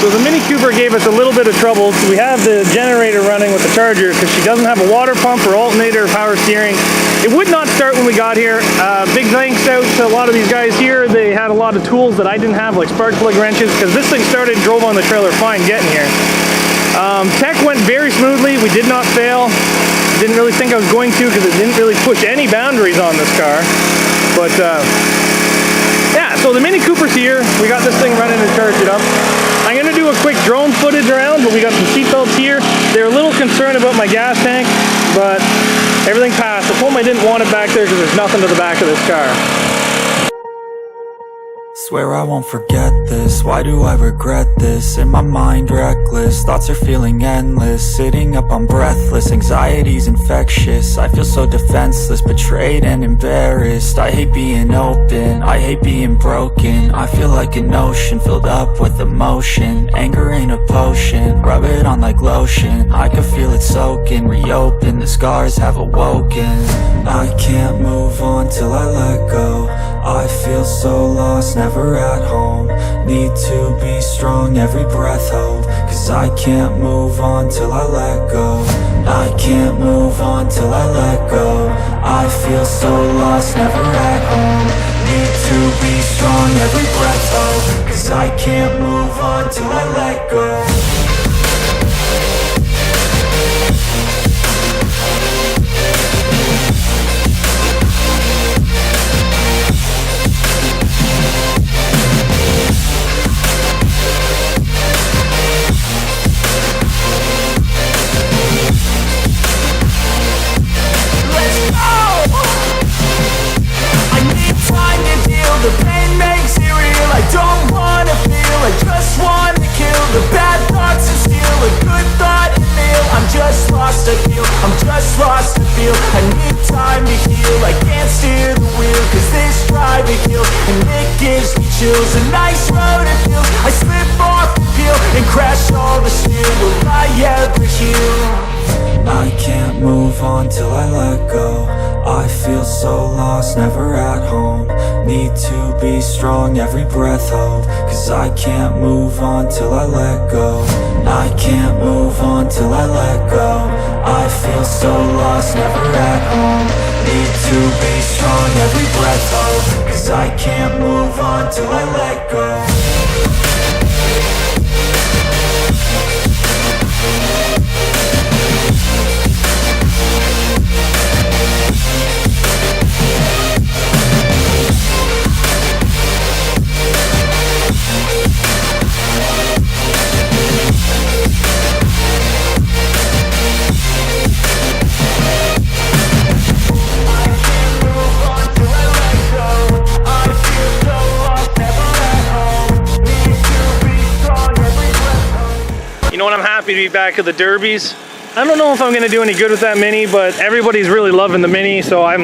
So the Mini Cooper gave us a little bit of trouble. So we have the generator running with the charger because she doesn't have a water pump or alternator or power steering. It would not start when we got here. Big thanks out to a lot of these guys here. They had a lot of tools that I didn't have, like spark plug wrenches, because this thing started and drove on the trailer fine getting here. Tech went very smoothly. We did not fail. Didn't really think I was going to because it didn't really push any boundaries on this car. But yeah, so the Mini Cooper's here. We got this thing running to charge it up. I'm going to do a quick drone footage around, but we got some seat belts here. They're a little concerned about my gas tank, but everything passed. I told them I didn't want it back there because there's nothing to the back of this car. Swear I won't forget this, why do I regret this? In my mind reckless, thoughts are feeling endless. Sitting up I'm breathless, anxiety's infectious. I feel so defenseless, betrayed and embarrassed. I hate being open, I hate being broken. I feel like an ocean filled up with emotion. Anger ain't a potion, rub it on like lotion. I can feel it soaking, reopen, the scars have awoken. I can't move on till I let go. I feel so lost, never at home. Need to be strong, every breath hold. Cause I can't move on till I let go. I can't move on till I let go. I feel so lost, never at home. Need to be strong, every breath hold. Cause I can't move on till I let go. The pain makes it real, I don't wanna feel, I just wanna kill the bad thoughts and steal a good thought and feel. I'm just lost, I feel, I'm just lost, I feel. I need time to heal, I can't steer the wheel, cause this drive it kills, and it gives me chills. A nice road it feels, I slip off the peel, and crash all the steel. Will I ever heal? I can't move on till I let go. I feel so lost, never at home. Need to be strong, every breath hold. Cause I can't move on till I let go. I can't move on till I let go. I feel so lost, never at home. Need to be strong, every breath hold. Cause I can't move on till I let go. You know what, I'm happy to be back at the Derbies. I don't know if I'm going to do any good with that Mini, but everybody's really loving the Mini, so you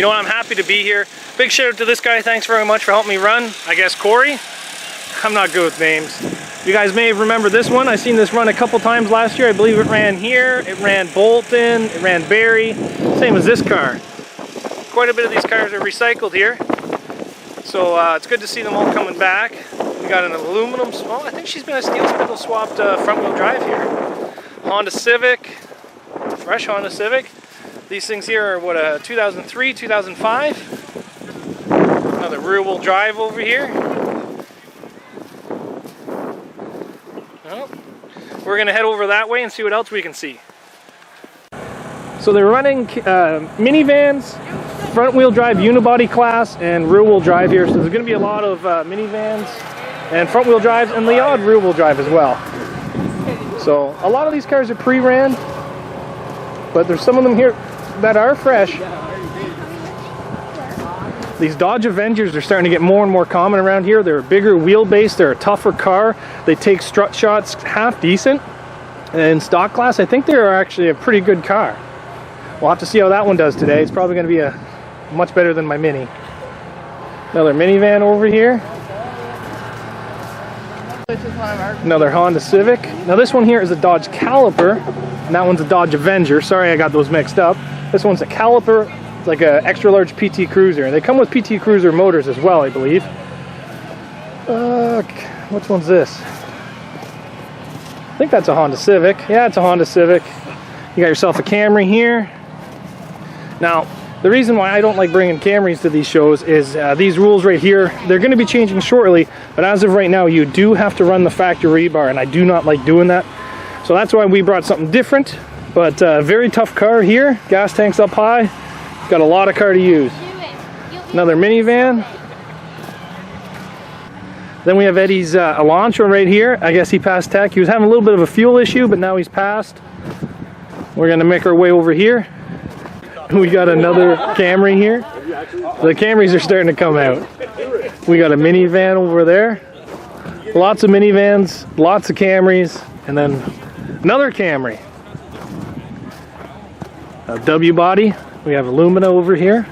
know what, I'm happy to be here. Big shout out to this guy, thanks very much for helping me run. I guess Corey? I'm not good with names. You guys may remember this one. I've seen this run a couple times last year. I believe it ran here, it ran Bolton, it ran Barrie, same as this car. Quite a bit of these cars are recycled here, so it's good to see them all coming back. We got an aluminum, well, I think she's been a steel spindle swapped front wheel drive here. Honda Civic, fresh Honda Civic. These things here are what, a 2003, 2005. Another rear wheel drive over here. Well, we're gonna head over that way and see what else we can see. So they're running minivans, front wheel drive unibody class, and rear wheel drive here. So there's gonna be a lot of minivans and front wheel drives and the odd rear wheel drive as well. So a lot of these cars are pre-ran, but there's some of them here that are fresh. These Dodge Avengers are starting to get more and more common around here. They're a bigger wheelbase, they're a tougher car. They take strut shots half decent. And in stock class, I think they're actually a pretty good car. We'll have to see how that one does today. It's probably gonna be much better than my Mini. Another minivan over here. Another Honda Civic. Now this one here is a Dodge Caliper, and that one's a Dodge Avenger. Sorry I got those mixed up. This one's a Caliper. It's like an extra large PT Cruiser, and they come with PT Cruiser motors as well, I believe. Which one's this? think that's a Honda Civic. Yeah, it's a Honda Civic. You got yourself a Camry here. Now, the reason why I don't like bringing Camrys to these shows is these rules right here, they're going to be changing shortly, but as of right now, you do have to run the factory rebar, and I do not like doing that. So that's why we brought something different, but very tough car here. Gas tank's up high. Got a lot of car to use. Another minivan. Then we have Eddie's Elantra right here. I guess he passed tech. He was having a little bit of a fuel issue, but now he's passed. We're going to make our way over here. We got another Camry here. The Camrys are starting to come out. We got a minivan over there. Lots of minivans, lots of Camrys, and then another Camry. A W body. We have Illumina over here.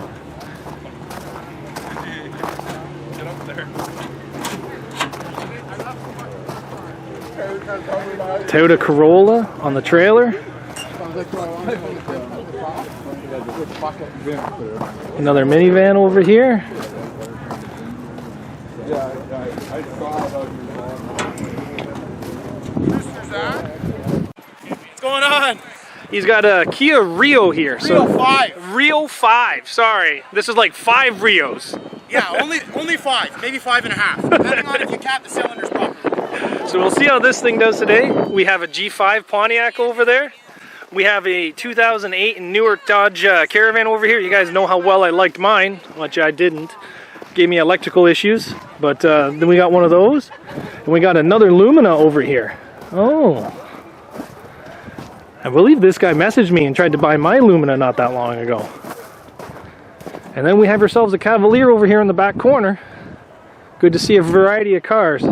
Toyota Corolla on the trailer. Another minivan over here. What's going on? He's got a Kia Rio here. Rio 5. Rio 5, sorry. This is like 5 Rios. Yeah, only 5, maybe 5.5, depending on if you cap the cylinders properly. So we'll see how this thing does today. We have a G5 Pontiac over there. We have a 2008 Newark Dodge Caravan over here. You guys know how well I liked mine, which I didn't. Gave me electrical issues, but then we got one of those. And we got another Lumina over here. Oh. I believe this guy messaged me and tried to buy my Lumina not that long ago. And then we have ourselves a Cavalier over here in the back corner. Good to see a variety of cars.